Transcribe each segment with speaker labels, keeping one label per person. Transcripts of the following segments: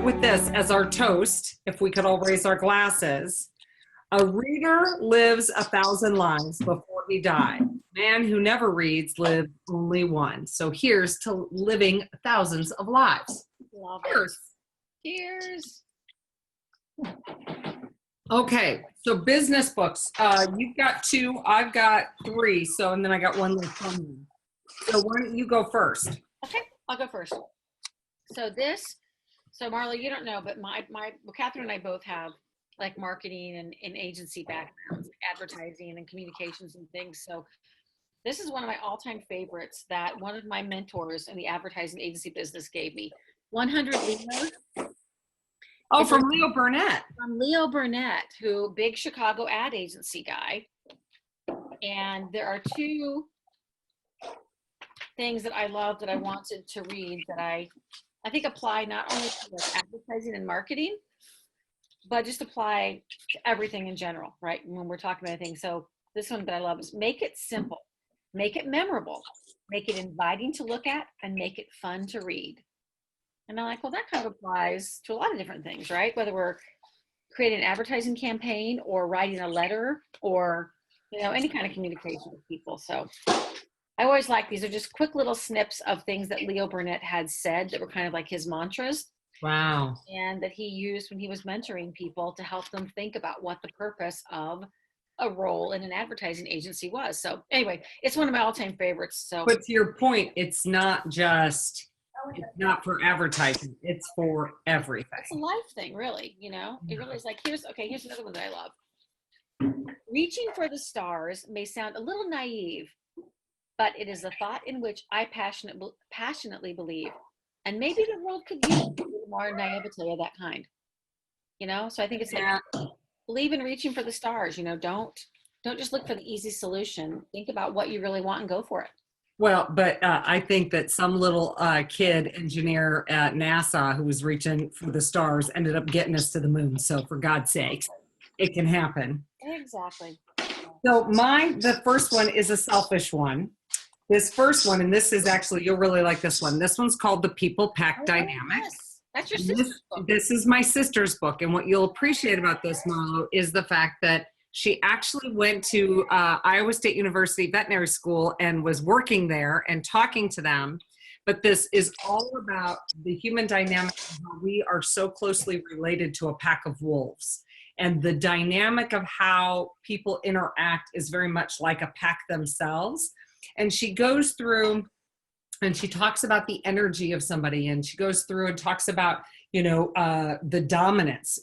Speaker 1: with this as our toast, if we could all raise our glasses. A reader lives 1,000 lives before he dies. A man who never reads lives only one. So here's to living thousands of lives.
Speaker 2: Love
Speaker 1: Cheers.
Speaker 2: Cheers.
Speaker 1: Okay, so business books. You've got 2, I've got 3. So, and then I got one left on me. So why don't you go first?
Speaker 2: Okay, I'll go first. So Marla, you don't know, but Catherine and I both have like marketing and agency backgrounds, like advertising and communications and things. So this is one of my all-time favorites that one of my mentors in the advertising agency business gave me. 100 Leos.
Speaker 1: Oh, from Leo Burnett.
Speaker 2: From Leo Burnett, who big Chicago ad agency guy. And there are 2 things that I love that I wanted to read that I think apply not only to like advertising and marketing, but just apply to everything in general, right? When we're talking about things. So this one that I love is make it simple, make it memorable, make it inviting to look at, and make it fun to read. And I'm like, well, that kind of applies to a lot of different things, right? Whether we're creating an advertising campaign or writing a letter or, any kind of communication with people. So I always like these are just quick little snips of things that Leo Burnett had said that were kind of like his mantras.
Speaker 1: Wow.
Speaker 2: And that he used when he was mentoring people to help them think about what the purpose of a role in an advertising agency was. So anyway, it's one of my all-time favorites. So,
Speaker 1: but to your point, it's not for advertising. It's for everything.
Speaker 2: It's a life thing, really. It really is like, here's another one that I love. Reaching for the stars may sound a little naive, but it is a thought in which I passionately believe. And maybe the world could use a little more naivete of that kind. So I think it's like, believe in reaching for the stars. Don't just look for the easy solution. Think about what you really want and go for it.
Speaker 1: Well, but I think that some little kid engineer at NASA who was reaching for the stars ended up getting us to the moon. So for God's sake, it can happen.
Speaker 2: Exactly.
Speaker 1: So the first one is a selfish one. This first one, and this is actually, you'll really like this one. This one's called The People Pack Dynamic.
Speaker 2: Yes. That's your sister's book.
Speaker 1: This is my sister's book. And what you'll appreciate about this, Marlo, is the fact that she actually went to Iowa State University Veterinary School and was working there and talking to them. But this is all about the human dynamic of how we are so closely related to a pack of wolves. And the dynamic of how people interact is very much like a pack themselves. And she goes through and she talks about the energy of somebody, and she goes through and talks about, the dominance.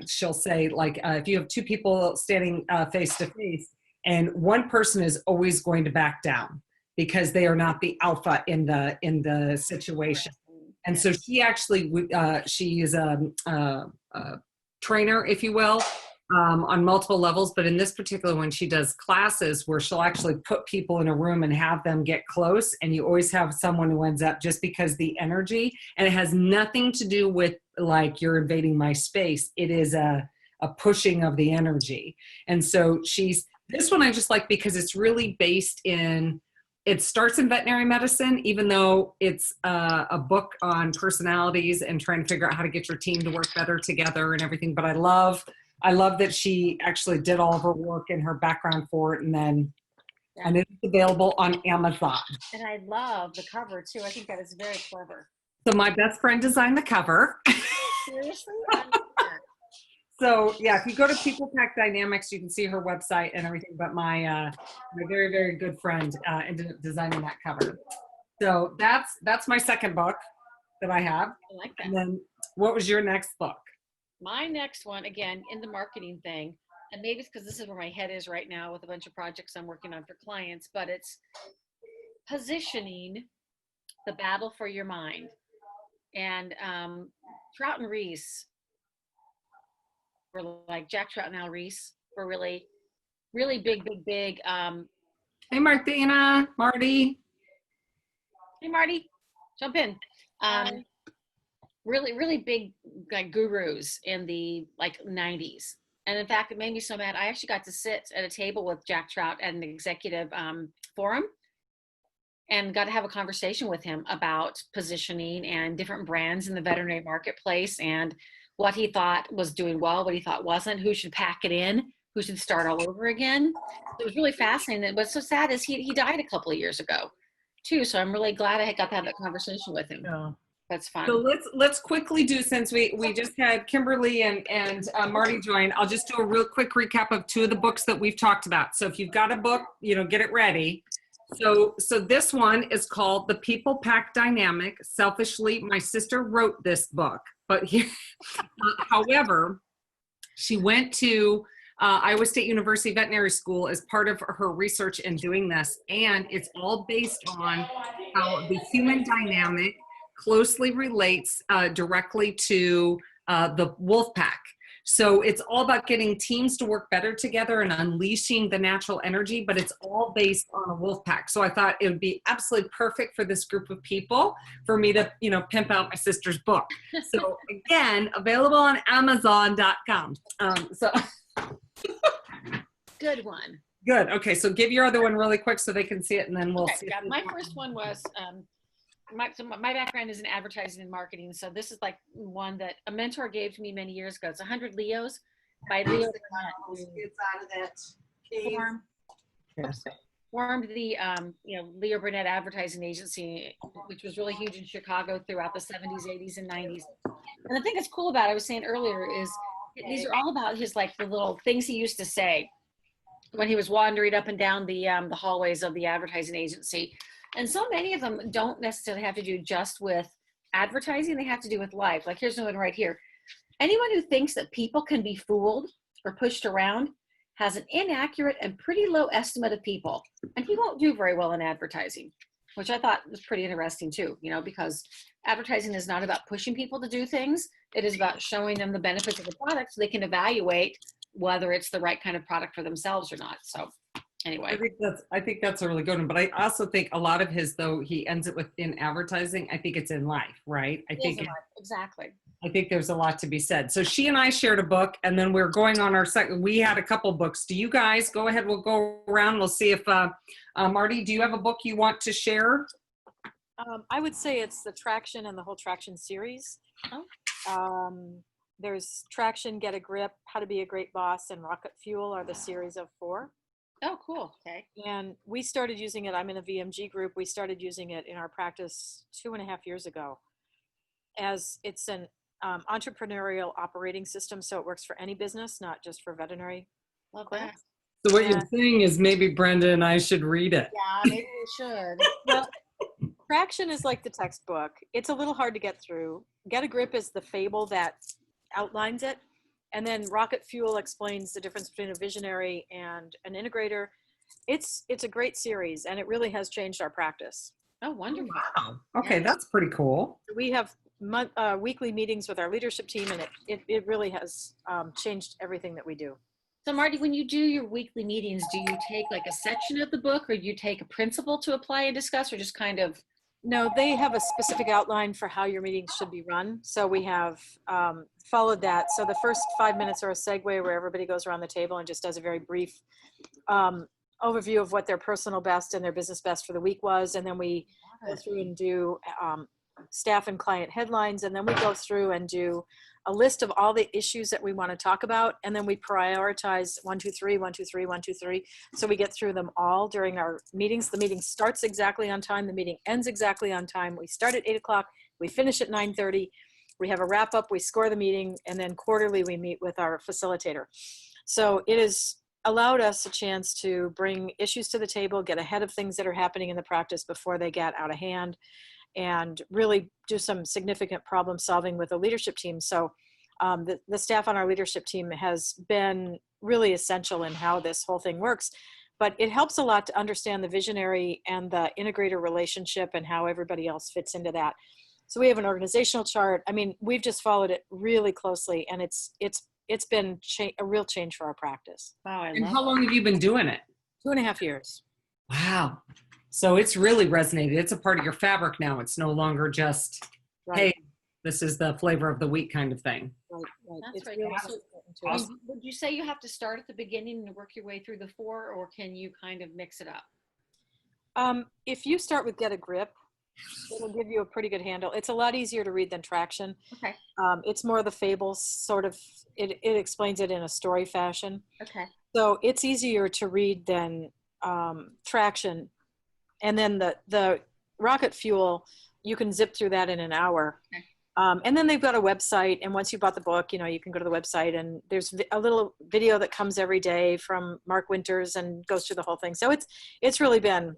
Speaker 1: She'll say, like, if you have 2 people standing face to face, and one person is always going to back down because they are not the alpha in the situation. And so she actually, she is a trainer, if you will, on multiple levels. But in this particular one, she does classes where she'll actually put people in a room and have them get close. And you always have someone who ends up, just because the energy, and it has nothing to do with like you're invading my space. It is a pushing of the energy. And so this one I just like because it's really based in, it starts in veterinary medicine, even though it's a book on personalities and trying to figure out how to get your team to work better together and everything. But I love that she actually did all of her work and her background for it, and it's available on Amazon.
Speaker 2: And I love the cover too. I think that is very clever.
Speaker 1: So my best friend designed the cover.
Speaker 2: Seriously?
Speaker 1: So yeah, if you go to People Pack Dynamics, you can see her website and everything. But my very, very good friend ended up designing that cover. So that's my second book that I have.
Speaker 2: I like that.
Speaker 1: And then what was your next book?
Speaker 2: My next one, again, in the marketing thing, and maybe it's because this is where my head is right now with a bunch of projects I'm working on for clients, but it's positioning the battle for your mind. And Trout and Reese were like, Jack Trout and Al Reese were really, really big.
Speaker 1: Hey, Martina, Marty.
Speaker 2: Hey, Marty, jump in. Really, really big like gurus in the like 90s. And in fact, it made me so mad. I actually got to sit at a table with Jack Trout at an executive forum. and got to have a conversation with him about positioning and different brands in the veterinary marketplace and what he thought was doing well, what he thought wasn't, who should pack it in, who should start all over again. It was really fascinating. What's so sad is he died a couple of years ago too. So I'm really glad I got to have that conversation with him.
Speaker 1: Yeah.
Speaker 2: That's fun.
Speaker 1: So let's quickly do, since we just had Kimberly and Marty join, I'll just do a real quick recap of two of the books that we've talked about. So if you've got a book, get it ready. So this one is called The People Pack Dynamic. Selfishly, my sister wrote this book, but however, she went to Iowa State University Veterinary School as part of her research in doing this, and it's all based on how the human dynamic closely relates directly to the wolf pack. So it's all about getting teams to work better together and unleashing the natural energy, but it's all based on a wolf pack. So I thought it would be absolutely perfect for this group of people for me to, pimp out my sister's book. So again, available on Amazon.com.
Speaker 2: Good one.
Speaker 1: Good. Okay. So give your other one really quick so they can see it, and then we'll see.
Speaker 2: Yeah, my first one was, my background is in advertising and marketing. So this is like one that a mentor gave to me many years ago. It's 100 Leos by Leo Burnett.
Speaker 3: It's out of that cave.
Speaker 2: Formed the Leo Burnett advertising agency, which was really huge in Chicago throughout the 70s, 80s, and 90s. And the thing that's cool about it, I was saying earlier, is these are all about his, like, the little things he used to say when he was wandering up and down the hallways of the advertising agency. And so many of them don't necessarily have to do just with advertising. They have to do with life. Like, here's one right here. Anyone who thinks that people can be fooled or pushed around has an inaccurate and pretty low estimate of people. And he won't do very well in advertising, which I thought was pretty interesting too, because advertising is not about pushing people to do things. It is about showing them the benefits of the product so they can evaluate whether it's the right kind of product for themselves or not. So anyway.
Speaker 1: I think that's a really good one. But I also think a lot of his, though, he ends it with in advertising. I think it's in life, right?
Speaker 2: Exactly.
Speaker 1: I think there's a lot to be said. So she and I shared a book, and then we're going on our second. We had a couple books. Do you guys go ahead? We'll go around. We'll see if Marty, do you have a book you want to share?
Speaker 4: I would say it's the Traction and the whole Traction series. There's Traction, Get a Grip, How to Be a Great Boss, and Rocket Fuel are the series of 4.
Speaker 2: Oh, cool. Okay.
Speaker 4: And we started using it. I'm in a VMG group. We started using it in our practice 2.5 years ago, as it's an entrepreneurial operating system. So it works for any business, not just for veterinary.
Speaker 2: Love that.
Speaker 1: So what you're saying is maybe Brenda and I should read it.
Speaker 2: Yeah, maybe we should.
Speaker 4: Well, Traction is like the textbook. It's a little hard to get through. Get a Grip is the fable that outlines it. And then Rocket Fuel explains the difference between a visionary and an integrator. It's a great series, and it really has changed our practice.
Speaker 2: Oh, wonderful.
Speaker 1: Wow. Okay, that's pretty cool.
Speaker 4: We have weekly meetings with our leadership team, and it really has changed everything that we do.
Speaker 2: So Marty, when you do your weekly meetings, do you take like a section of the book, or do you take a principle to apply and discuss, or just kind of?
Speaker 4: No, they have a specific outline for how your meetings should be run. So we have followed that. So the first 5 minutes are a segue where everybody goes around the table and just does a very brief overview of what their personal best and their business best for the week was. And then we go through and do staff and client headlines. And then we go through and do a list of all the issues that we want to talk about. And then we prioritize 1, 2, 3, 1, 2, 3, 1, 2, 3. So we get through them all during our meetings. The meeting starts exactly on time. The meeting ends exactly on time. We start at 8 o'clock. We finish at 9:30. We have a wrap up. We score the meeting. And then quarterly we meet with our facilitator. So it has allowed us a chance to bring issues to the table, get ahead of things that are happening in the practice before they get out of hand, and really do some significant problem solving with the leadership team. So the staff on our leadership team has been really essential in how this whole thing works, but it helps a lot to understand the visionary and the integrator relationship and how everybody else fits into that. So we have an organizational chart. I mean, we've just followed it really closely, and it's been a real change for our practice.
Speaker 2: Wow.
Speaker 1: And how long have you been doing it?
Speaker 4: 2.5 years.
Speaker 1: Wow. So it's really resonated. It's a part of your fabric now. It's no longer just, hey, this is the flavor of the week kind of thing.
Speaker 4: Right.
Speaker 2: That's
Speaker 4: It's
Speaker 2: right.
Speaker 4: really
Speaker 2: So,
Speaker 4: important to us.
Speaker 2: would you say you have to start at the beginning and work your way through the 4, or can you kind of mix it up?
Speaker 4: If you start with Get a Grip, it'll give you a pretty good handle. It's a lot easier to read than Traction.
Speaker 2: Okay.
Speaker 4: It's more of the fables, sort of, it explains it in a story fashion.
Speaker 2: Okay.
Speaker 4: So it's easier to read than Traction. And then the Rocket Fuel, you can zip through that in an hour.
Speaker 2: Okay.
Speaker 4: And then they've got a website, and once you bought the book, you know, you can go to the website, and there's a little video that comes every day from Mark Winters and goes through the whole thing. So it's really been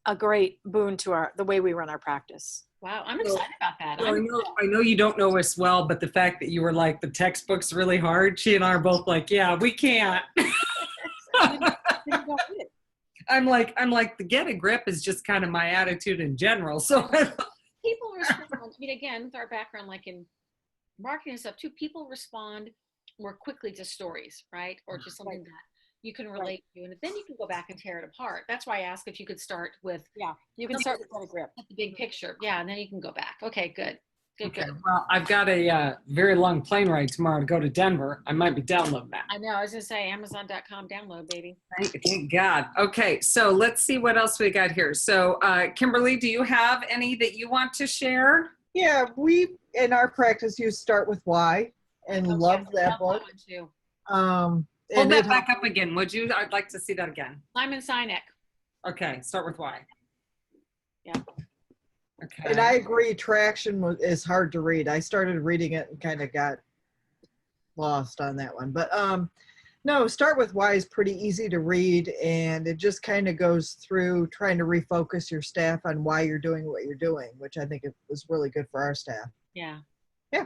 Speaker 4: a great boon to the way we run our practice.
Speaker 2: Wow, I'm excited about that.
Speaker 1: So I know you don't know us well, but the fact that you were like, the textbook's really hard, she and I are both like, yeah, we can't. I'm like, the Get a Grip is just kind of my attitude in general. So
Speaker 2: People respond, I mean, again, with our background, like in marketing and stuff too, people respond more quickly to stories, right? Or to something that you can relate to, and then you can go back and tear it apart. That's why I asked if you could start with,
Speaker 4: you can start with Get a Grip.
Speaker 2: the big picture. Yeah, and then you can go back. Okay, good.
Speaker 1: Okay, well, I've got a very long plane ride tomorrow to go to Denver. I might be downloading that.
Speaker 2: I know, I was gonna say Amazon.com download, baby.
Speaker 1: Thank God. Okay, so let's see what else we got here. So, Kimberly, do you have any that you want to share?
Speaker 3: Yeah, we in our practice you start with why and
Speaker 2: Okay,
Speaker 3: love
Speaker 2: I
Speaker 3: that book.
Speaker 2: one too.
Speaker 1: Hold
Speaker 3: And
Speaker 1: that back up again, would you? I'd like to see that again.
Speaker 2: Simon Sinek.
Speaker 1: Okay, start with why.
Speaker 2: Yeah.
Speaker 1: Okay.
Speaker 3: And I agree, Traction is hard to read. I started reading it and kind of got lost on that one. But no, Start with Why is pretty easy to read, and it just kind of goes through trying to refocus your staff on why you're doing what you're doing, which I think it was really good for our staff.
Speaker 2: Yeah.
Speaker 3: Yeah.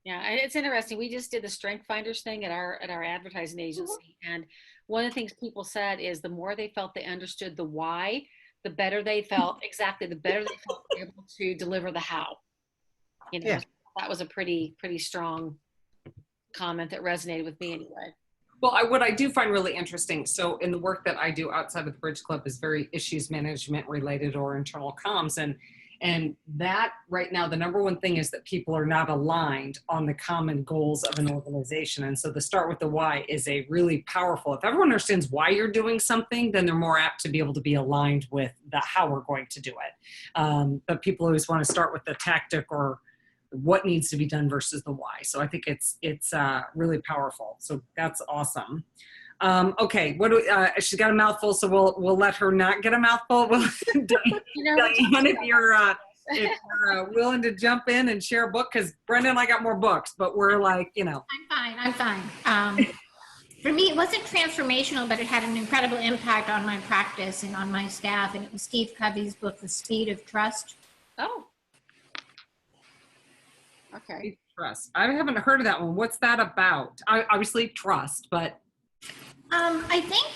Speaker 2: Yeah, and it's interesting. We just did the Strength Finders thing at our advertising agency, and one of the things people said is the more they felt they understood the why, the better they felt. Exactly, the better they felt able to deliver the how. You know,
Speaker 3: Yeah.
Speaker 2: that was a pretty strong comment that resonated with me anyway.
Speaker 1: Well, what I do find really interesting, so in the work that I do outside of the Bridge Club is very issues management related or internal comms. And that right now, the number one thing is that people are not aligned on the common goals of an organization. And so the Start with the Why is a really powerful, if everyone understands why you're doing something, then they're more apt to be able to be aligned with the how we're going to do it. But people always want to start with the tactic or what needs to be done versus the why. So I think it's really powerful. So that's awesome. Okay, she's got a mouthful, so we'll let her not get a mouthful. Diane, if you're willing to jump in and share a book, because Brenda and I got more books, but we're like, you know.
Speaker 5: I'm fine. For me, it wasn't transformational, but it had an incredible impact on my practice and on my staff. And it was Steve Covey's book, The Speed of Trust.
Speaker 2: Oh. Okay.
Speaker 1: Trust. I haven't heard of that one. What's that about? Obviously trust, but.
Speaker 5: I think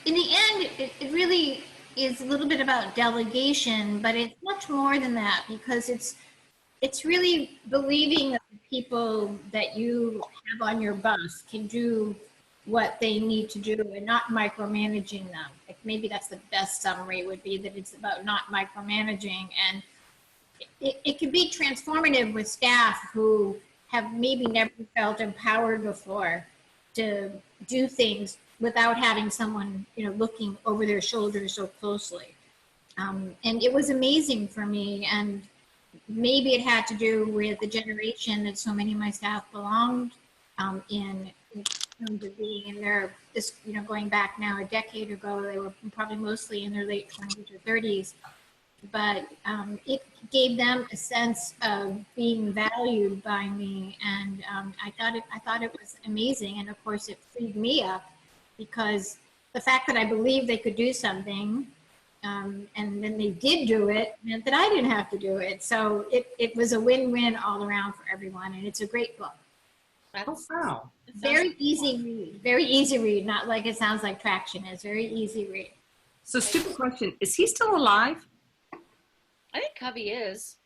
Speaker 5: in the end, it really is a little bit about delegation, but it's much more than that, because it's really believing that the people that you have on your bus can do what they need to do and not micromanaging them. Like maybe that's the best summary, would be that it's about not micromanaging. And it can be transformative with staff who have maybe never felt empowered before to do things without having someone, you know, looking over their shoulder so closely. And it was amazing for me. And maybe it had to do with the generation that so many of my staff belonged in terms of being in their, this, you know, going back now a decade ago, they were probably mostly in their late 20s or 30s. But it gave them a sense of being valued by me, and I thought it was amazing. And of course, it freed me up, because the fact that I believed they could do something, and then they did do it, meant that I didn't have to do it. So it was a win-win all around for everyone, and it's a great book.
Speaker 1: Wow.
Speaker 5: Very easy read. Not like it sounds like Traction. It's very easy read.
Speaker 1: So stupid question: is he still alive?
Speaker 2: I think Covey is.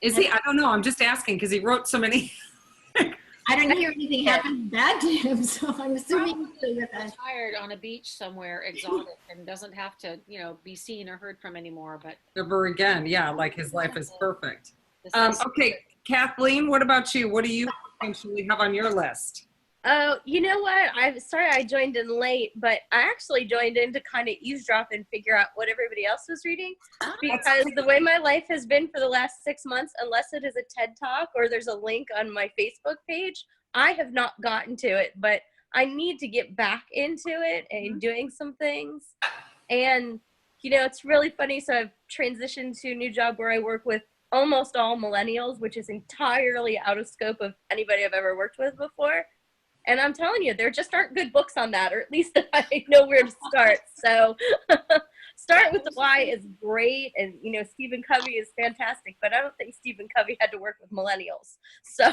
Speaker 1: Is he? I don't know. I'm just asking because he wrote so many.
Speaker 5: I don't hear anything happen bad to him, so I'm assuming he's still with us.
Speaker 2: Retired on a beach somewhere, exotic, and doesn't have to, you know, be seen or heard from anymore. But
Speaker 1: Ever again, yeah, like his life is perfect. Okay, Kathleen, what about you? What do you potentially have on your list?
Speaker 6: Oh, you know what? I'm sorry I joined in late, but I actually joined in to kind of eavesdrop and figure out what everybody else was reading. Because the way my life has been for the last 6 months, unless it is a TED Talk or there's a link on my Facebook page, I have not gotten to it. But I need to get back into it and doing some things. And, you know, it's really funny. So I've transitioned to a new job where I work with almost all millennials, which is entirely out of scope of anybody I've ever worked with before. And I'm telling you, there just aren't good books on that, or at least I know where to start. So Start with the Why is great. And, you know, Stephen Covey is fantastic, but I don't think Stephen Covey had to work with millennials. So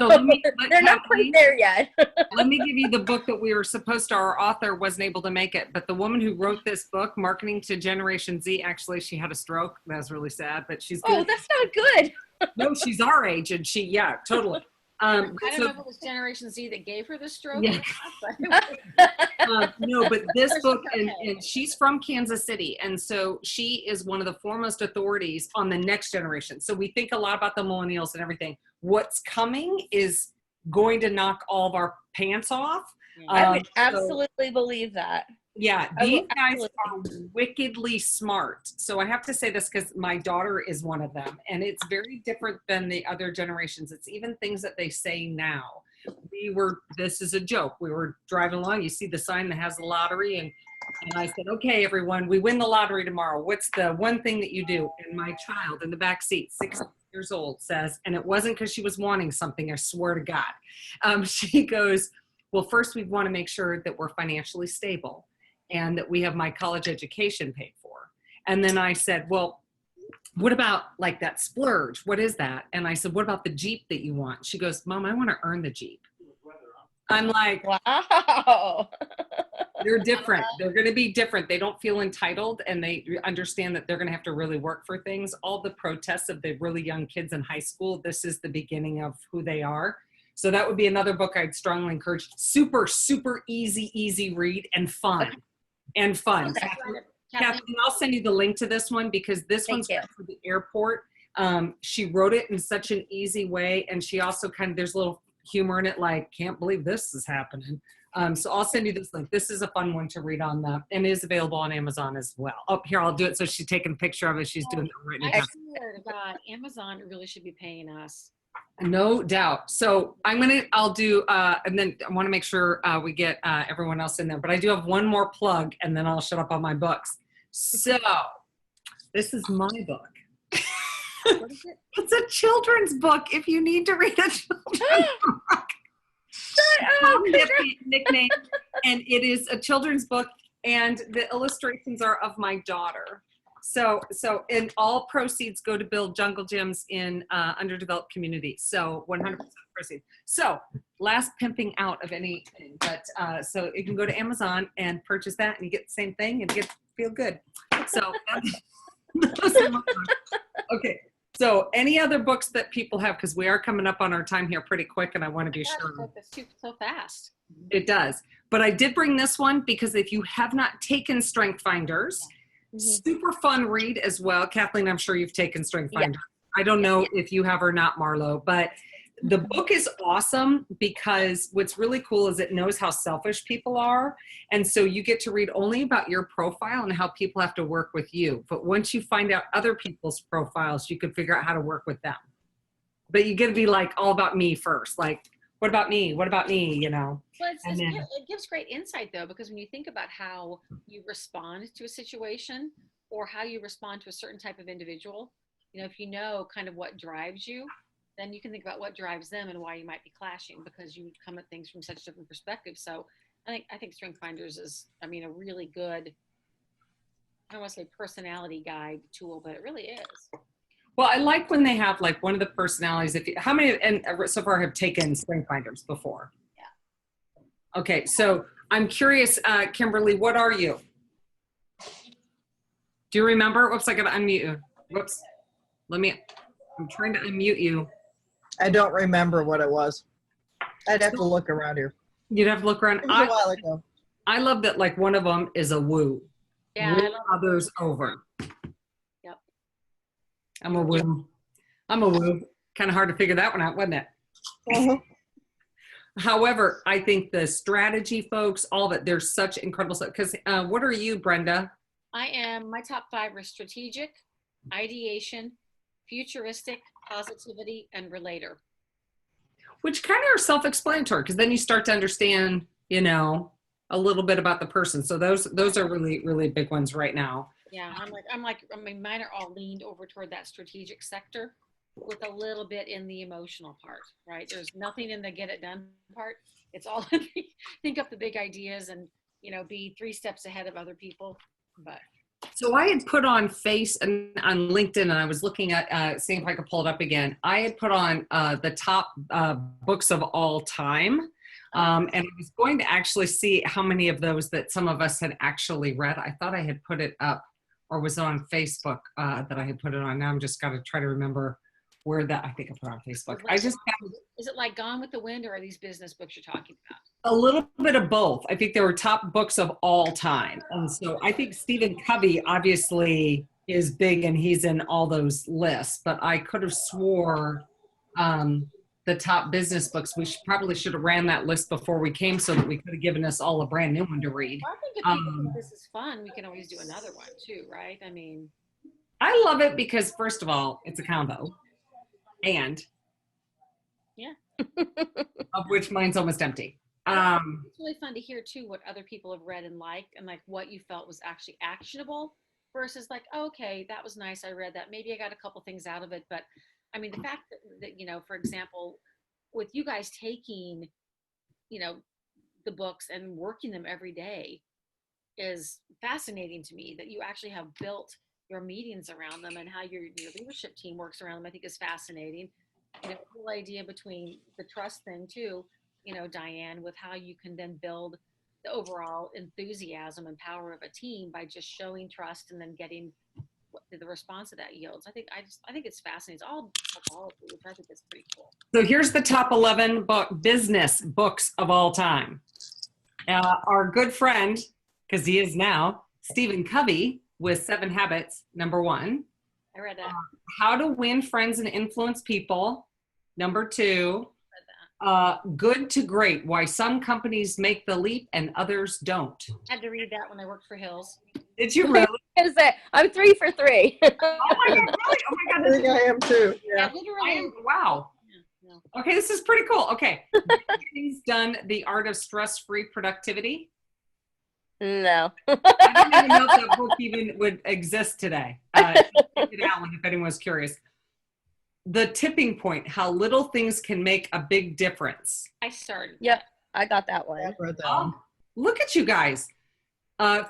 Speaker 6: they're not quite there yet.
Speaker 1: Let me give you the book that we were supposed to, our author wasn't able to make it, but the woman who wrote this book, Marketing to Generation Z, actually, she had a stroke. That was really sad, but she's good.
Speaker 6: Oh, that's not good.
Speaker 1: No, she's our age, and she, yeah, totally.
Speaker 2: I don't know if it was Generation Z that gave her the stroke.
Speaker 1: Yeah. No, but this book, and she's from Kansas City, and so she is one of the foremost authorities on the next generation. So we think a lot about the millennials and everything. What's coming is going to knock all of our pants off.
Speaker 6: I would absolutely believe that.
Speaker 1: Yeah, these guys are wickedly smart. So I have to say this because my daughter is one of them, and it's very different than the other generations. It's even things that they say now. This is a joke. We were driving along. You see the sign that has the lottery, and I said, okay, everyone, we win the lottery tomorrow. What's the one thing that you do? And my child in the back seat, 6 years old, says, and it wasn't because she was wanting something, I swear to God. She goes, well, first we want to make sure that we're financially stable and that we have my college education paid for. And then I said, well, what about like that splurge? What is that? And I said, what about the Jeep that you want? She goes, Mom, I want to earn the Jeep. I'm like,
Speaker 6: wow.
Speaker 1: They're different. They're going to be different. They don't feel entitled, and they understand that they're going to have to really work for things. All the protests of the really young kids in high school, this is the beginning of who they are. So that would be another book I'd strongly encourage. Super, super easy read and fun. And fun. Kathleen, I'll send you the link to this one because this one's for the airport. She wrote it in such an easy way, and she also there's a little humor in it, like, can't believe this is happening. So I'll send you this link. This is a fun one to read on the, and is available on Amazon as well. Oh, here, I'll do it. So she's taking a picture of it. She's doing it right now.
Speaker 2: I swear to God, Amazon really should be paying us.
Speaker 1: No doubt. So I'll do, and then I want to make sure we get everyone else in there, but I do have one more plug and then I'll shut up on my books. So this is my book.
Speaker 2: What is it?
Speaker 1: It's a children's book if you need to read a children's book. Nickname, and it is a children's book, and the illustrations are of my daughter. So and all proceeds go to build jungle gyms in underdeveloped communities. So 100% proceeds. So last pimping out of anything, but so you can go to Amazon and purchase that, and you get the same thing, and feel good. So okay. So any other books that people have, because we are coming up on our time here pretty quick, and I want to be sure.
Speaker 2: So fast.
Speaker 1: It does. But I did bring this one because if you have not taken Strength Finders, super fun read as well. Kathleen, I'm sure you've taken Strength Finders. I don't know if you have or not, Marlo, but the book is awesome because what's really cool is it knows how selfish people are. And so you get to read only about your profile and how people have to work with you. But once you find out other people's profiles, you can figure out how to work with them. But you get to be like all about me first. Like, what about me? What about me? You know?
Speaker 2: Well, it gives great insight though, because when you think about how you respond to a situation or how you respond to a certain type of individual, you know, if you know kind of what drives you, then you can think about what drives them and why you might be clashing because you come at things from such different perspectives. So I think Strength Finders is, a really good, I don't want to say personality guide tool, but it really is.
Speaker 1: Well, I like when they have like one of the personalities. How many and so far have taken Strength Finders before? Yeah. Okay, so I'm curious, Kimberly, what are you? Do you remember? Whoops, I gotta unmute you. Whoops. I'm trying to unmute you.
Speaker 3: I don't remember what it was. I'd have to look around here.
Speaker 1: You'd have to look around.
Speaker 3: It was a while ago.
Speaker 1: I love that like one of them is a woo.
Speaker 2: Yeah.
Speaker 1: Woo others over.
Speaker 2: Yep.
Speaker 1: I'm a woo. Kind of hard to figure that one out, wasn't it? However, I think the strategy folks, all of it, there's such incredible stuff. Because what are you, Brenda?
Speaker 2: My top 5 are strategic, ideation, futuristic, positivity, and relator.
Speaker 1: Which kind of are self-explanatory, because then you start to understand, you know, a little bit about the person. So those are really, really big ones right now.
Speaker 2: Yeah, I mean, mine are all leaned over toward that strategic sector with a little bit in the emotional part, right? There's nothing in the get it done part. It's all think up the big ideas and, you know, be 3 steps ahead of other people. But
Speaker 1: So I had put on on LinkedIn, and I was looking at seeing if I could pull it up again. I had put on the top books of all time. And I was going to actually see how many of those that some of us had actually read. I thought I had put it up, or was it on Facebook that I had put it on. Now I'm just got to try to remember where that, I think I put on Facebook.
Speaker 2: Is it like Gone with the Wind, or are these business books you're talking about?
Speaker 1: A little bit of both. I think they were top books of all time. And so I think Stephen Covey obviously is big, and he's in all those lists, but I could have swore the top business books, we probably should have ran that list before we came, so that we could have given us all a brand new one to read.
Speaker 2: Well, I think if people think this is fun, we can always do another one too, right? I mean,
Speaker 1: I love it because, first of all, it's a combo. And
Speaker 2: yeah,
Speaker 1: of which mine's almost empty.
Speaker 2: It's really fun to hear too what other people have read and liked, and like what you felt was actually actionable versus like, oh, okay, that was nice, I read that, maybe I got a couple things out of it. But I mean, the fact that you know, for example, with you guys taking, you know, the books and working them every day is fascinating to me. That you actually have built your meetings around them, and how your leadership team works around them, I think is fascinating. You know, the whole idea between the trust thing too, you know, Diane, with how you can then build the overall enthusiasm and power of a team by just showing trust and then getting the response that yields. I think it's fascinating. It's all psychology, which I think is pretty cool.
Speaker 1: So here's the top 11 business books of all time. Our good friend, because he is now, Stephen Covey, with 7 Habits, number 1.
Speaker 2: I read that.
Speaker 1: How to Win Friends and Influence People, number 2. Good to Great, Why Some Companies Make the Leap and Others Don't.
Speaker 2: I had to read that when I worked for Hills.
Speaker 1: Did you really?
Speaker 6: I was gonna say, I'm 3 for 3.
Speaker 1: Oh my God, really? Oh my God.
Speaker 3: I think I am too.
Speaker 2: Yeah,
Speaker 3: Yeah.
Speaker 2: literally.
Speaker 1: Wow.
Speaker 2: Yeah.
Speaker 1: Okay, this is pretty cool. Okay. He's done The Art of Stress-Free Productivity.
Speaker 6: No.
Speaker 1: I don't even know if that book even would exist today. David Allen, if anyone was curious. The Tipping Point, How Little Things Can Make a Big Difference.
Speaker 2: I started.
Speaker 6: Yep, I got that one.
Speaker 3: I read that one.
Speaker 1: Oh, look at you guys.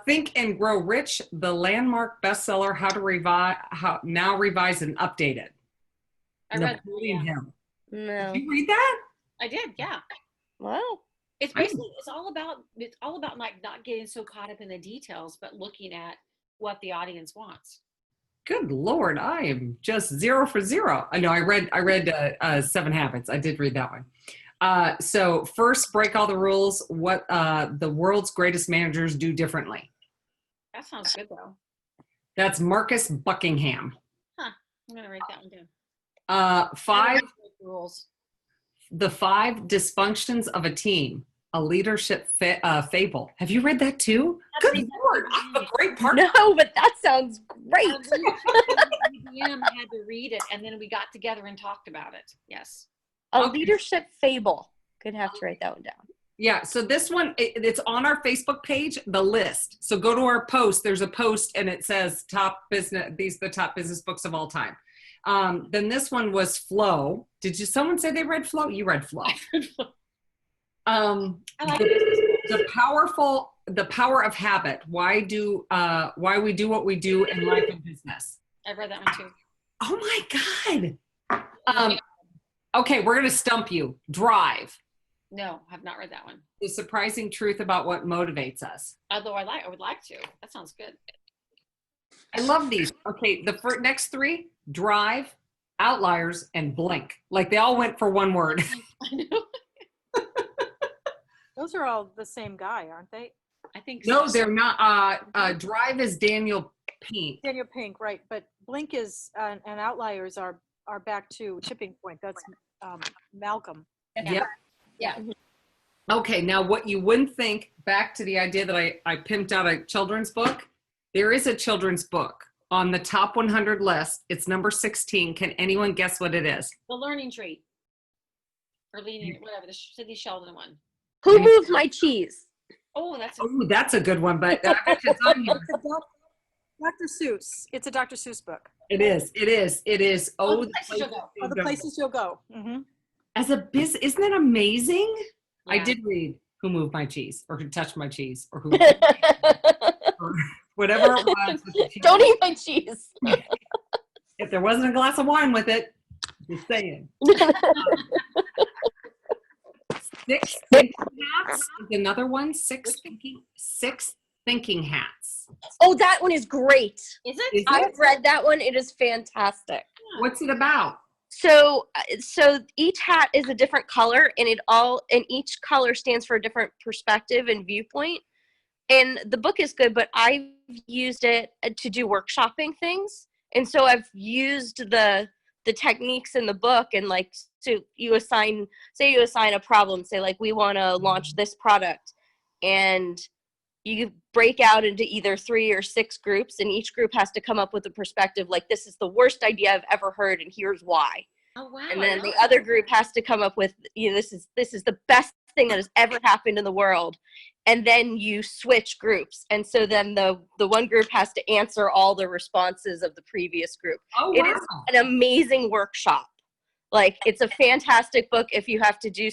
Speaker 1: Think and Grow Rich, the landmark bestseller, How Now Revised and Updated.
Speaker 2: I read.
Speaker 1: Napoleon
Speaker 2: Yeah.
Speaker 1: Hill.
Speaker 6: No.
Speaker 1: Did you read that?
Speaker 2: I did. Yeah.
Speaker 6: Wow.
Speaker 2: It's basically it's all about like not getting so caught up in the details, but looking at what the audience wants.
Speaker 1: Good Lord, I am just 0 for 0. I know I read 7 Habits. I did read that one. So first, break all the rules. What the world's greatest managers do differently.
Speaker 2: That sounds good though.
Speaker 1: That's Marcus Buckingham.
Speaker 2: I'm gonna write that one down.
Speaker 1: 5,
Speaker 2: rules.
Speaker 1: The 5 Dysfunctions of a Team, a leadership fable. Have you read that too? Good Lord, I have a great partner.
Speaker 6: No, but that sounds great.
Speaker 2: UVM had to read it, and then we got together and talked about it. Yes.
Speaker 6: A
Speaker 1: Okay.
Speaker 6: leadership fable. Could have to write that one down.
Speaker 1: Yeah, so this one, it's on our Facebook page, the list. So go to our post. There's a post, and it says these are the top business books of all time. Then this one was Flow. Someone say they read Flow? You read Flow.
Speaker 2: I like
Speaker 1: The Power of Habit. Why we do what we do in life and business.
Speaker 2: I read that one too.
Speaker 1: Oh my God. Okay, we're going to stump you. Drive.
Speaker 2: No, have not read that one.
Speaker 1: The Surprising Truth About What Motivates Us.
Speaker 2: Although I would like to. That sounds good.
Speaker 1: I love these. Okay, the next 3, Drive, Outliers, and Blink. Like they all went for one word.
Speaker 2: I know.
Speaker 4: Those are all the same guy, aren't they?
Speaker 2: I think
Speaker 1: No,
Speaker 2: so.
Speaker 1: they're not. Drive is Daniel Pink.
Speaker 4: Daniel Pink, right? But Blink is and Outliers are back to Tipping Point. That's Malcolm.
Speaker 1: Yep.
Speaker 2: Yeah.
Speaker 1: Okay, now what you wouldn't think, back to the idea that I pimped out a children's book, there is a children's book on the top 100 list. It's number 16. Can anyone guess what it is?
Speaker 2: The Learning Tree. Or Leaning, whatever, the Sidney Sheldon one.
Speaker 6: Who moved my cheese?
Speaker 2: Oh, that's
Speaker 1: Oh, that's a good one, but I bet it's on here.
Speaker 4: Dr. Seuss. It's a Dr. Seuss book.
Speaker 1: It is. It is. It is.
Speaker 2: Oh,
Speaker 1: Oh,
Speaker 2: the Places You'll Go.
Speaker 4: Oh, the places you'll go. Mm-hmm.
Speaker 1: As a business, isn't that amazing? I
Speaker 2: Yeah.
Speaker 1: did read Who Moved My Cheese, or Who Touched My Cheese, or Who, or whatever it was. With the cheese.
Speaker 6: Don't eat my cheese.
Speaker 1: If there wasn't a glass of wine with it, just saying. Six thinking hats is another one. Six thinking hats.
Speaker 6: Oh, that one is great.
Speaker 2: Is it?
Speaker 1: Is it?
Speaker 6: I've read that one. It is fantastic.
Speaker 1: What's it about?
Speaker 6: So each hat is a different color, and each color stands for a different perspective and viewpoint. And the book is good, but I've used it to do workshopping things. And so I've used the techniques in the book, and like, so you assign a problem, say like, we want to launch this product, and you break out into either 3 or 6 groups, and each group has to come up with a perspective like, this is the worst idea I've ever heard, and here's why.
Speaker 2: Oh, wow.
Speaker 6: And then the other group has to come up with, this is the best thing that has ever happened in the world. And then you switch groups. And so then the one group has to answer all the responses of the previous group.
Speaker 1: Oh,
Speaker 6: It
Speaker 1: wow.
Speaker 6: is an amazing workshop. Like, it's a fantastic book if you have to do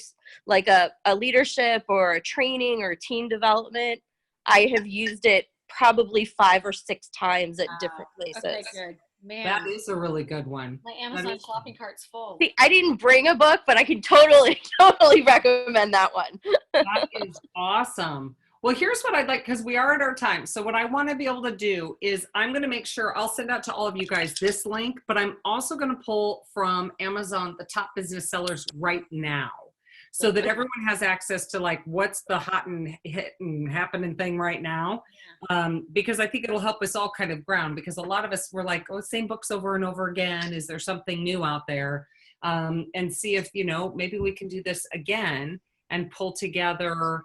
Speaker 6: like a leadership or a training or team development. I have used it probably 5 or 6 times at different places.
Speaker 2: Okay, good. Man,
Speaker 1: That is a really good one.
Speaker 2: my Amazon shopping cart's full.
Speaker 6: See, I didn't bring a book, but I can totally recommend that one.
Speaker 1: That is awesome. Well, here's what I'd like, because we are at our time. So what I want to be able to do is I'm going to make sure I'll send out to all of you guys this link, but I'm also going to pull from Amazon the top business sellers right now, so that everyone has access to like what's the hot and hit and happening thing right now. Because I think it'll help us all kind of ground, because a lot of us were like, oh, same books over and over again. Is there something new out there? And see if, maybe we can do this again and pull together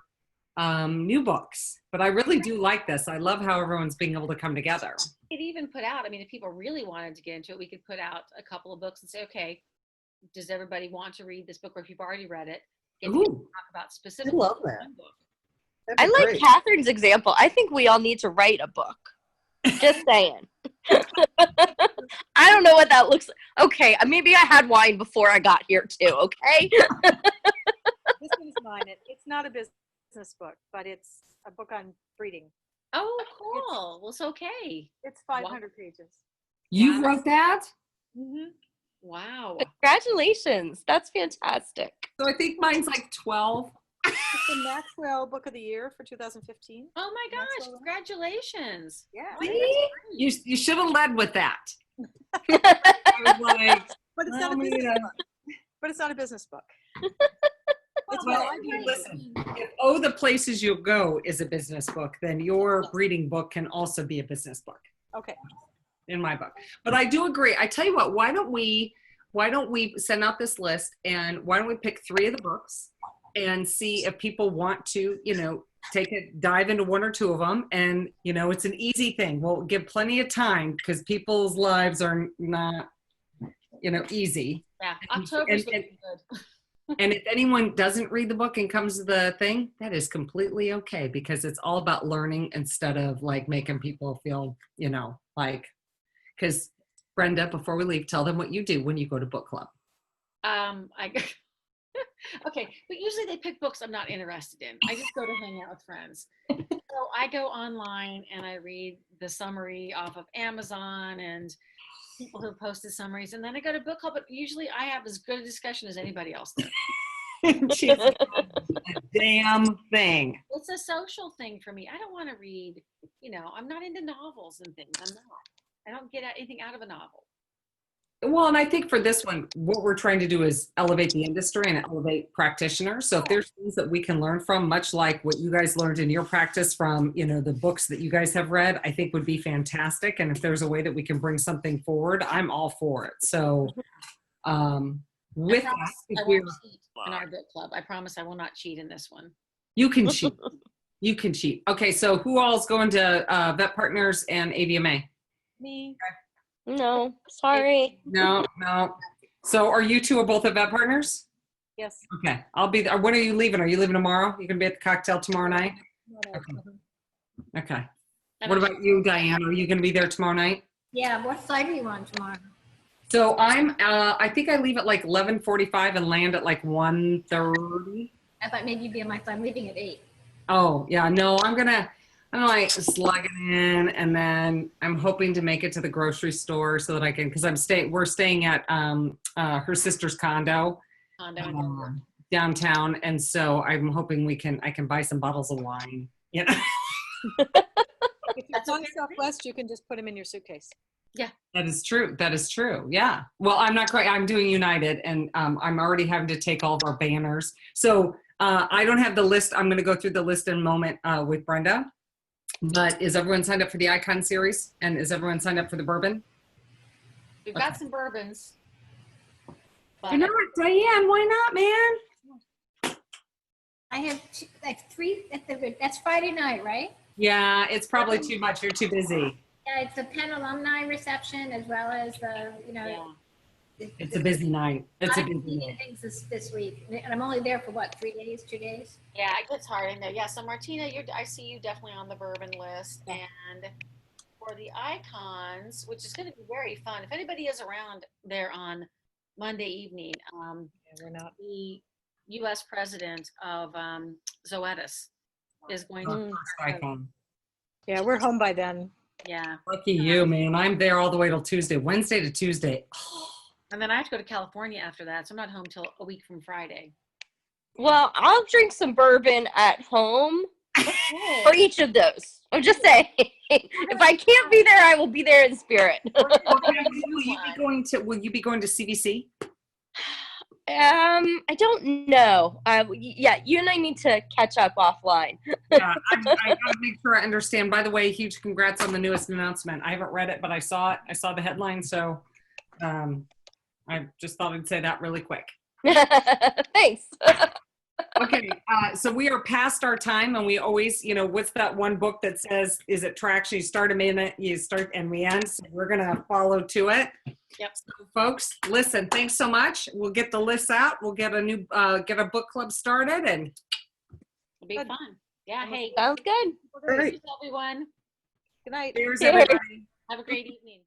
Speaker 1: new books. But I really do like this. I love how everyone's being able to come together.
Speaker 2: We could even put out, I mean, if people really wanted to get into it, we could put out a couple of books and say, okay, does everybody want to read this book, or if you've already read it, get to
Speaker 1: Ooh.
Speaker 2: talk about specific.
Speaker 3: I love that.
Speaker 2: book.
Speaker 3: That'd
Speaker 6: I
Speaker 3: be
Speaker 6: like
Speaker 3: great.
Speaker 6: Catherine's example. I think we all need to write a book. Just saying. I don't know what that looks like. Okay, maybe I had wine before I got here too, okay?
Speaker 4: This one's mine. It's not a business book, but it's a book on breeding.
Speaker 2: Oh, cool. Well, it's okay.
Speaker 4: It's 500 pages.
Speaker 1: You
Speaker 2: Wow.
Speaker 1: wrote that?
Speaker 4: Mm-hmm.
Speaker 2: Wow.
Speaker 6: Congratulations. That's fantastic.
Speaker 1: So I think mine's like 12.
Speaker 4: It's the Maxwell Book of the Year for 2015.
Speaker 2: Oh my
Speaker 4: That's
Speaker 2: gosh,
Speaker 4: all.
Speaker 2: congratulations.
Speaker 4: Yeah.
Speaker 1: You should have led with that. I was like,
Speaker 4: But it's not a business book. But it's not a business book. It's
Speaker 1: well,
Speaker 4: my idea.
Speaker 1: listen, if Oh, the Places You'll Go is a business book, then your breeding book can also be a business book
Speaker 4: Okay.
Speaker 1: in my book. But I do agree. I tell you what, why don't we send out this list, and why don't we pick 3 of the books and see if people want to, take a dive into 1 or 2 of them. And, it's an easy thing. We'll give plenty of time, because people's lives are not, easy.
Speaker 2: Yeah, October's
Speaker 1: and-
Speaker 2: gonna be good.
Speaker 1: And if anyone doesn't read the book and comes to the thing, that is completely okay, because it's all about learning instead of like making people feel, because Brenda, before we leave, tell them what you do when you go to book club.
Speaker 2: Okay, but usually they pick books I'm not interested in. I just go to hang out with friends. So I go online and I read the summary off of Amazon and people who posted summaries, and then I go to book club, but usually I have as good a discussion as anybody else does.
Speaker 1: She's a damn thing.
Speaker 2: It's a social thing for me. I don't want to read, I'm not into novels and things. I'm not. I don't get anything out of a novel.
Speaker 1: Well, and I think for this one, what we're trying to do is elevate the industry and elevate practitioners. So if there's things that we can learn from, much like what you guys learned in your practice from, the books that you guys have read, I think would be fantastic. And if there's a way that we can bring something forward, I'm all for it. So With
Speaker 2: promise
Speaker 1: that,
Speaker 2: I
Speaker 1: if we're,
Speaker 2: won't cheat in our book club. I promise I will not cheat in this one.
Speaker 1: you can cheat. You can cheat. Okay, so who all's going to Vet Partners and AVMA?
Speaker 2: Me.
Speaker 6: No, sorry.
Speaker 1: No. So are you two are both at Vet Partners?
Speaker 4: Yes.
Speaker 1: Okay, I'll be there. When are you leaving? Are you leaving tomorrow? You gonna be at the cocktail tomorrow night? Okay. What about you, Diane? Are you gonna be there tomorrow night?
Speaker 5: Yeah, what flight are you on tomorrow?
Speaker 1: So I think I leave at like 11:45 and land at like 1:30.
Speaker 5: I thought maybe you'd be on my flight. I'm leaving at 8.
Speaker 1: Oh, yeah, no, I'm like slugging in, and then I'm hoping to make it to the grocery store so that I can, because we're staying at her sister's condo downtown, and so I'm hoping I can buy some bottles of wine. You know?
Speaker 4: If you're flying Southwest, you can just put them in your suitcase.
Speaker 1: That is true. That is true. Yeah. Well, I'm not quite. I'm doing United, and I'm already having to take all of our banners. So I don't have the list. I'm going to go through the list in a moment with Brenda. But is everyone signed up for the Icon series? And is everyone signed up for the bourbon?
Speaker 2: We've got some bourbons.
Speaker 1: You know what, Diane? Why not, man?
Speaker 5: I have like 3 that's Friday night, right?
Speaker 1: Yeah, it's probably too much. You're too busy.
Speaker 5: Yeah, it's the Penn alumni reception as well as the,
Speaker 1: It's a busy night. It's a busy
Speaker 5: meeting
Speaker 1: night.
Speaker 5: things this week. And I'm only there for what, 3 days, 2 days?
Speaker 2: Yeah, it gets hard in there. Yeah, so Martina, I see you definitely on the bourbon list. And for the icons, which is going to be very fun. If anybody is around there on Monday evening,
Speaker 4: We're not.
Speaker 2: the U.S. president of Zoetis is going
Speaker 1: Oh,
Speaker 2: to.
Speaker 1: first Icon.
Speaker 4: Yeah, we're home by then.
Speaker 2: Yeah.
Speaker 1: Lucky you, man. I'm there all the way till Tuesday, Wednesday to Tuesday.
Speaker 2: And then I have to go to California after that, so I'm not home till a week from Friday.
Speaker 6: Well, I'll drink some bourbon at home for each of those. I'm just saying, if I can't be there, I will be there in spirit.
Speaker 1: Will you be going to CVC?
Speaker 6: I don't know. Yeah, you and I need to catch up offline.
Speaker 1: Yeah, I gotta make sure I understand. By the way, huge congrats on the newest announcement. I haven't read it, but I saw it. I saw the headline, so I just thought I'd say that really quick.
Speaker 6: Thanks.
Speaker 1: Okay, so we are past our time, and we always, what's that one book that says, is it traction? You start a minute, you start, and we end. So we're gonna follow to it.
Speaker 2: Yep.
Speaker 1: So folks, listen, thanks so much. We'll get the lists out. We'll get a book club started, and
Speaker 2: It'll be fun. Yeah, hey.
Speaker 6: Sounds good.
Speaker 2: Thanks, everyone.
Speaker 4: Good night.
Speaker 1: cheers, everybody.
Speaker 2: Have a great evening.